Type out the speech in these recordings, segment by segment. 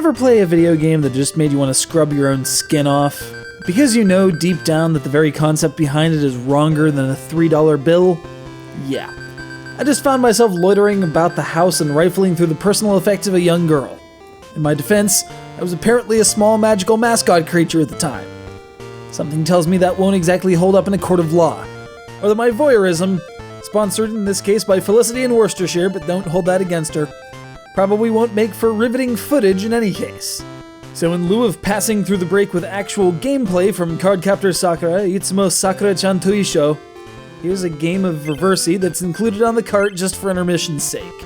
Ever play a video game that just made you want to scrub your own skin off? Because you know deep down that the very concept behind it is wronger than a $3 bill? Yeah. I just found myself loitering about the house and rifling through the personal effects of a young girl. In my defense, I was apparently a small magical mascot creature at the time. Something tells me that won't exactly hold up in a court of law. Or that my voyeurism, sponsored in this case by Felicity in Worcestershire, but don't hold that against her, probably won't make for riveting footage in any case. So in lieu of passing through the break with actual gameplay from Cardcaptor Sakura Itsumo Sakura-chan to Issho, here's a game of Reversi that's included on the cart just for intermission's sake.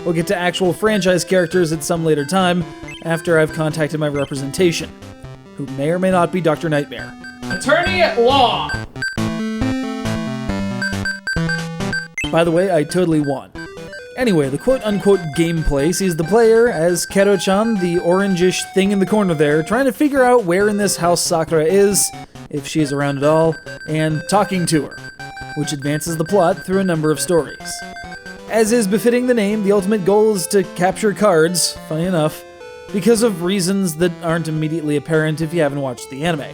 We'll get to actual franchise characters at some later time, after I've contacted my representation, who may or may not be Dr. Nightmare. Attorney at law! By the way, I totally won. Anyway, the quote-unquote gameplay sees the player as Koro-chan, the orangish thing in the corner there, trying to figure out where in this house Sakura is, if she is around at all, and talking to her, which advances the plot through a number of stories. As is befitting the name, the ultimate goal is to capture cards, funny enough, because of reasons that aren't immediately apparent if you haven't watched the anime.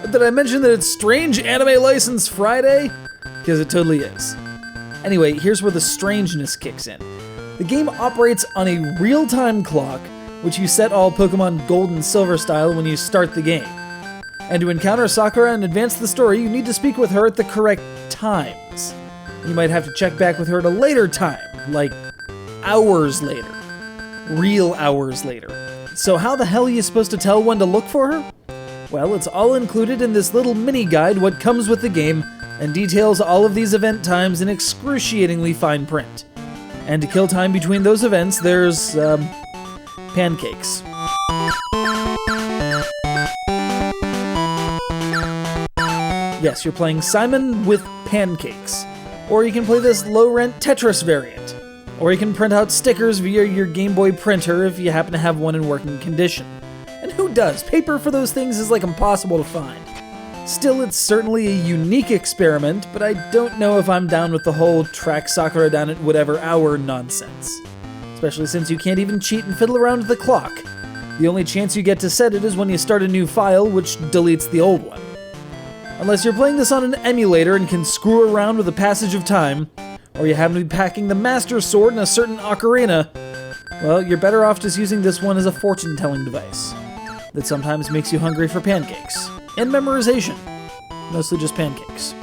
But did I mention that it's Strange Anime License Friday? Because it totally is. Anyway, here's where the strangeness kicks in. The game operates on a real-time clock, which you set all Pokemon Gold and Silver style when you start the game. And to encounter Sakura and advance the story, you need to speak with her at the correct times. You might have to check back with her at a later time, like hours later. Real hours later. So how the hell are you supposed to tell when to look for her? Well, it's all included in this little mini-guide what comes with the game, and details all of these event times in excruciatingly fine print. And to kill time between those events, there's, pancakes. Yes, you're playing Simon with pancakes. Or you can play this low-rent Tetris variant. Or you can print out stickers via your Game Boy printer if you happen to have one in working condition. And who does? Paper for those things is like impossible to find. Still, it's certainly a unique experiment, but I don't know if I'm down with the whole track Sakura down at whatever hour nonsense. Especially since you can't even cheat and fiddle around with the clock. The only chance you get to set it is when you start a new file, which deletes the old one. Unless you're playing this on an emulator and can screw around with the passage of time, or you happen to be packing the Master Sword in a certain ocarina, well, you're better off just using this one as a fortune-telling device that sometimes makes you hungry for pancakes. And memorization. Mostly just pancakes.